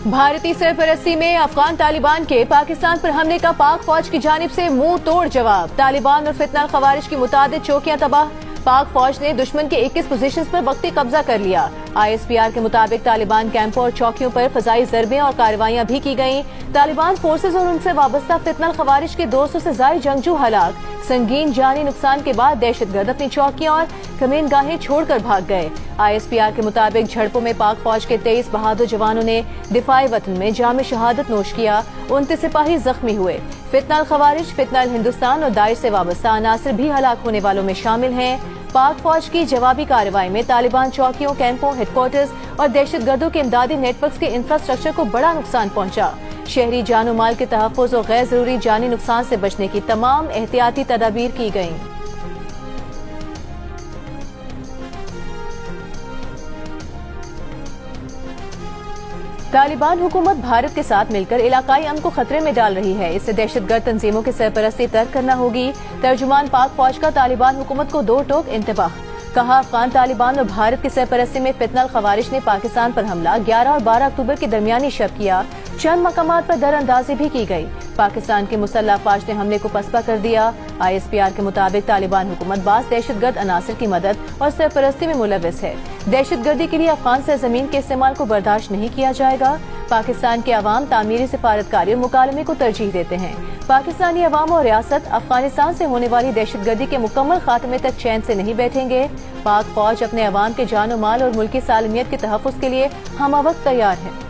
بھارتی سرپرستی میں افغان طالبان کے پاکستان پر حملے کا پاک فوج کی جانب سے منہ توڑ جواب۔ طالبان اور فتنہ الخوارج کی متعدد چوکیاں تباہ۔ پاک فوج نے دشمن کے 21 پوزیشنز پر وقتی قبضہ کر لیا۔ ISPR کے مطابق طالبان کیمپوں اور چوکیوں پر فضائی ضربیں اور کارروائیاں بھی کی گئیں۔ طالبان فورسز اور ان سے وابستہ فتنہ الخوارج کے 200 سے زائد جنگجو ہلاک۔ سنگین جانی نقصان کے بعد دہشت گرد اپنی چوکیاں اور کمین گاہیں چھوڑ کر بھاگ گئے۔ ISPR کے مطابق جھڑپوں میں پاک فوج کے 23 بہادر جوانوں نے دفاعی وطن میں جام شہادت نوش کیا۔ 29 سپاہی زخمی ہوئے۔ فتنہ الخوارج، فتنہ الہندوستان اور داعش سے وابستہ عناصر بھی ہلاک ہونے والوں میں شامل ہیں۔ پاک فوج کی جوابی کارروائی میں طالبان چوکیوں، کیمپوں، ہیڈ کوارٹرز اور دہشت گردوں کے امدادی نیٹ ورکس کے انفراسٹرکچر کو بڑا نقصان پہنچا۔ شہری جان و مال کے تحفظ اور غیر ضروری جانی نقصان سے بچنے کی تمام احتیاطی تدابیر کی گئیں۔ طالبان حکومت بھارت کے ساتھ مل کر علاقائی امن کو خطرے میں ڈال رہی ہے۔ اس سے دہشت گرد تنظیموں کی سرپرستی ترک کرنا ہوگی۔ ترجمان پاک فوج کا طالبان حکومت کو دو ٹوک انتباہ۔ کہا، افغان طالبان اور بھارت کی سرپرستی میں فتنہ الخوارج نے پاکستان پر حملہ 11 اور 12 اکتوبر کی درمیانی شب کیا۔ چند مقامات پر در اندازی بھی کی گئی۔ پاکستان کی مسلح افواج نے حملے کو پسپا کر دیا۔ ISPR کے مطابق طالبان حکومت بعض دہشت گرد عناصر کی مدد اور سرپرستی میں ملوث ہے۔ دہشت گردی کے لیے افغان سرزمین کے استعمال کو برداشت نہیں کیا جائے گا۔ پاکستان کے عوام تعمیری سفارتکاری اور مکالمے کو ترجیح دیتے ہیں۔ پاکستانی عوام اور ریاست افغانستان سے ہونے والی دہشت گردی کے مکمل خاتمے تک چین سے نہیں بیٹھیں گے۔ پاک فوج اپنے عوام کے جان و مال اور ملکی سالمیت کے تحفظ کے لیے ہمہ وقت تیار ہے۔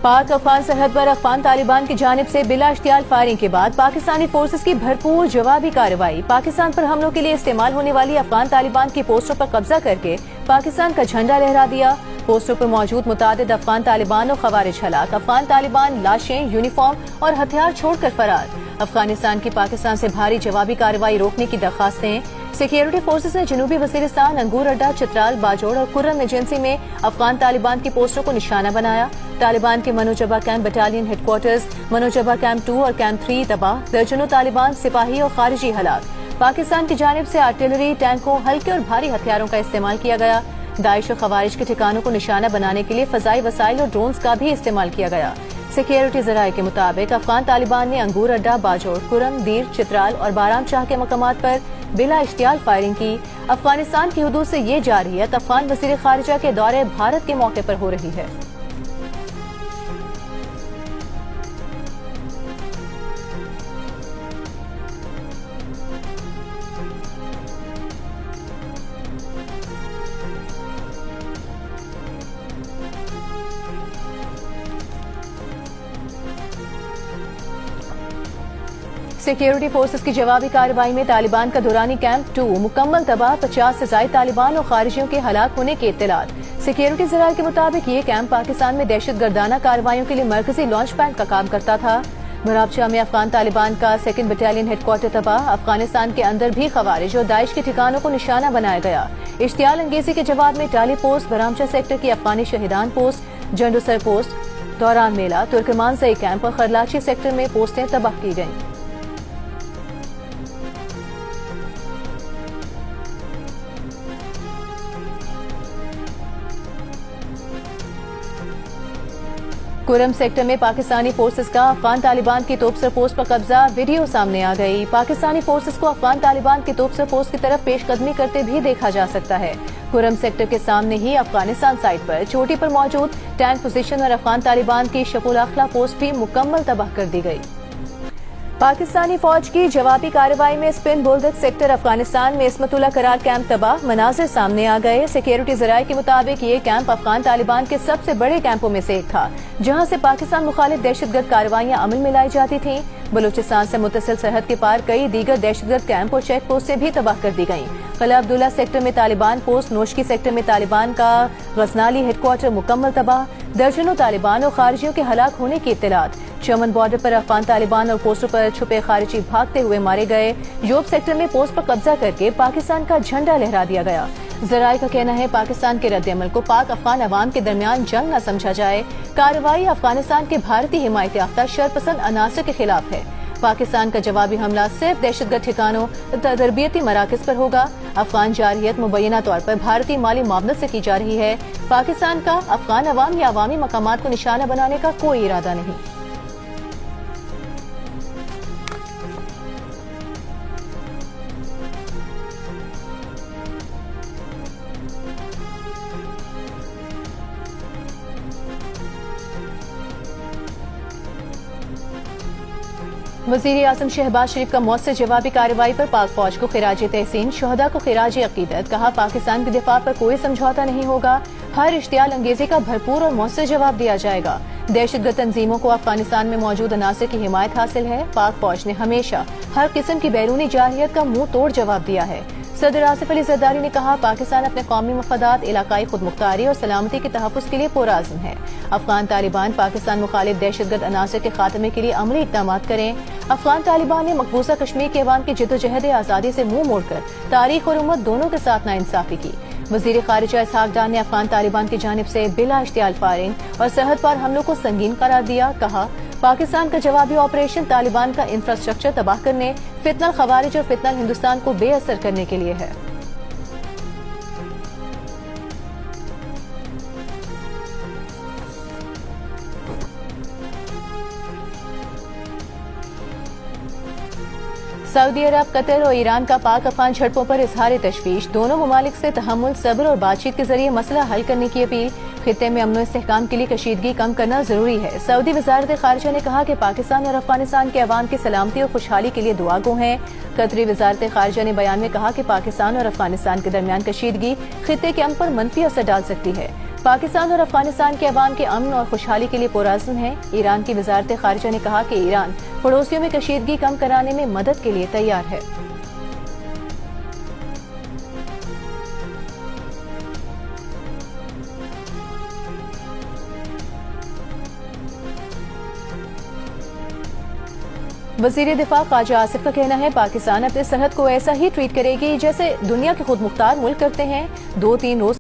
پاک افغان سرحد پر افغان طالبان کی جانب سے بلا اشتعال فائرنگ کے بعد پاکستانی فورسز کی بھرپور جوابی کارروائی۔ پاکستان پر حملوں کے لیے استعمال ہونے والی افغان طالبان کی پوسٹوں پر قبضہ کر کے پاکستان کا جھنڈا لہرا دیا۔ پوسٹوں پر موجود متعدد افغان طالبان اور خوارج ہلاک۔ افغان طالبان لاشیں، یونیفارم اور ہتھیار چھوڑ کر فرار۔ افغانستان کی پاکستان سے بھاری جوابی کارروائی روکنے کی درخواستیں۔ سیکیورٹی فورسز نے جنوبی وزیرستان، انگور اڈا، چترال، باجوڑ اور کرم ایجنسی میں افغان طالبان کی پوسٹوں کو نشانہ بنایا۔ طالبان کے منوجبہ کیمپ بٹالین ہیڈ کوارٹرز، منوجبہ کیمپ 2 اور کیمپ 3 تباہ۔ درجنوں طالبان سپاہی اور خارجی ہلاک۔ پاکستان کی جانب سے آرٹلری، ٹینکوں، ہلکے اور بھاری ہتھیاروں کا استعمال کیا گیا۔ داعش اور خوارج کے ٹھکانوں کو نشانہ بنانے کے لیے فضائی وسائل اور ڈرونز کا بھی استعمال کیا گیا۔ سیکیورٹی ذرائع کے مطابق افغان طالبان نے انگور اڈا، باجوڑ، کرم، دیر، چترال اور بارام شاہ کے مقامات پر بلا اشتعال فائرنگ کی۔ افغانستان کی حدود سے یہ جارحیت افغان وزیر خارجہ کے دورے بھارت کے موقع پر ہو رہی ہے۔ سیکیورٹی فورسز کی جوابی کارروائی میں طالبان کا دورانی کیمپ 2 مکمل تباہ۔ 50 سے زائد طالبان اور خارجیوں کے ہلاک ہونے کی اطلاعات۔ سیکیورٹی ذرائع کے مطابق یہ کیمپ پاکستان میں دہشت گردانہ کارروائیوں کے لیے مرکزی لانچ پیڈ کا کام کرتا تھا۔ بھرابچہ میں افغان طالبان کا 2 بٹالین ہیڈ کوارٹر تباہ۔ افغانستان کے اندر بھی خوارج اور داعش کے ٹھکانوں کو نشانہ بنایا گیا۔ اشتعال انگیزی کے جواب میں ٹالی پوسٹ، بھرامچہ سیکٹر کی افغانی شہیدان پوسٹ، جنڈوسر پوسٹ، دوران میلہ، ترکمان زئی کیمپ اور خرلاچی سیکٹر میں پوسٹیں تباہ کی گئیں۔ کرم سیکٹر میں پاکستانی فورسز کا افغان طالبان کی توپ سر پوسٹ پر قبضہ، ویڈیو سامنے آ گئی۔ پاکستانی فورسز کو افغان طالبان کی توپ سر پوسٹ کی طرف پیش قدمی کرتے بھی دیکھا جا سکتا ہے۔ کرم سیکٹر کے سامنے ہی افغانستان سائٹ پر چوٹی پر موجود ٹینک پوزیشن اور افغان طالبان کی شپول اخلا پوسٹ بھی مکمل تباہ کر دی گئی۔ پاکستانی فوج کی جوابی کارروائی میں اسپن بولدک سیکٹر افغانستان میں عصمت اللہ قرار کیمپ تباہ، مناظر سامنے آ گئے۔ سیکیورٹی ذرائع کے مطابق یہ کیمپ افغان طالبان کے سب سے بڑے کیمپوں میں سے ایک تھا، جہاں سے پاکستان مخالف دہشت گرد کارروائیاں عمل میں لائی جاتی تھیں۔ بلوچستان سے متصل سرحد کے پار کئی دیگر دہشت گرد کیمپ اور چیک پوسٹیں بھی تباہ کر دی گئیں۔ قلعہ عبداللہ سیکٹر میں طالبان پوسٹ، نوشکی سیکٹر میں طالبان کا غزنالی ہیڈ کوارٹر مکمل تباہ۔ درجنوں طالبان اور خارجیوں کے ہلاک ہونے کی اطلاعات۔ چمن بارڈر پر افغان طالبان اور پوسٹوں پر چھپے خارجی بھاگتے ہوئے مارے گئے۔ یوب سیکٹر میں پوسٹ پر قبضہ کر کے پاکستان کا جھنڈا لہرا دیا گیا۔ ذرائع کا کہنا ہے پاکستان کے رد عمل کو پاک افغان عوام کے درمیان جنگ نہ سمجھا جائے۔ کارروائی افغانستان کے بھارتی حمایت یافتہ شرپسند عناصر کے خلاف ہے۔ پاکستان کا جوابی حملہ صرف دہشت گرد ٹھکانوں تربیتی مراکز پر ہوگا۔ افغان جارحیت مبینہ طور پر بھارتی مالی معاونت سے کی جا رہی ہے۔ پاکستان کا افغان عوام یا عوامی مقامات کو نشانہ بنانے کا کوئی ارادہ نہیں۔ وزیر اعظم شہباز شریف کا مؤثر جوابی کارروائی پر پاک فوج کو خراج تحسین، شہداء کو خراج عقیدت۔ کہا پاکستان کے دفاع پر کوئی سمجھوتہ نہیں ہوگا، ہر اشتعال انگیزی کا بھرپور اور مؤثر جواب دیا جائے گا۔ دہشت گرد تنظیموں کو افغانستان میں موجود عناصر کی حمایت حاصل ہے۔ پاک فوج نے ہمیشہ ہر قسم کی بیرونی جارحیت کا منہ توڑ جواب دیا ہے۔ صدر آصف علی زرداری نے کہا پاکستان اپنے قومی مفادات، علاقائی خود مختاری اور سلامتی کے تحفظ کے لیے پرعزم ہے۔ افغان طالبان پاکستان مخالف دہشت گرد عناصر کے خاتمے کے لیے عملی اقدامات کریں۔ افغان طالبان نے مقبوضہ کشمیر کے عوام کی جدوجہد آزادی سے منہ موڑ کر تاریخ اور امت دونوں کے ساتھ ناانصافی کی۔ وزیر خارجہ اسحاق ڈار نے افغان طالبان کی جانب سے بلا اشتعال فائرنگ اور سرحد پار حملوں کو سنگین قرار دیا۔ کہا پاکستان کا جوابی آپریشن طالبان کا انفراسٹرکچر تباہ کرنے، فتنہ الخوارج اور فتنہ ہندوستان کو بے اثر کرنے کے لیے ہے۔ سعودی عرب، قطر اور ایران کا پاک افغان جھڑپوں پر اظہار تشویش، دونوں ممالک سے تحمل، صبر اور بات چیت کے ذریعے مسئلہ حل کرنے کی اپیل۔ خطے میں امن و استحکام کے لیے کشیدگی کم کرنا ضروری ہے۔ سعودی وزارت خارجہ نے کہا کہ پاکستان اور افغانستان کے عوام کی سلامتی اور خوشحالی کے لیے دعا گو ہیں۔ قطری وزارت خارجہ نے بیان میں کہا کہ پاکستان اور افغانستان کے درمیان کشیدگی خطے کے امن پر منفی اثر ڈال سکتی ہے۔ پاکستان اور افغانستان کے عوام کے امن اور خوشحالی کے لیے پرعزم ہے۔ ایران کی وزارت خارجہ نے کہا کہ ایران پڑوسیوں میں کشیدگی کم کرانے میں مدد کے لیے تیار ہے۔ وزیر دفاع خواجہ آصف کا کہنا ہے پاکستان اپنے سرحد کو ایسا ہی ٹریٹ کرے گی جیسے دنیا کے خود مختار ملک کرتے ہیں۔ 2-3 روز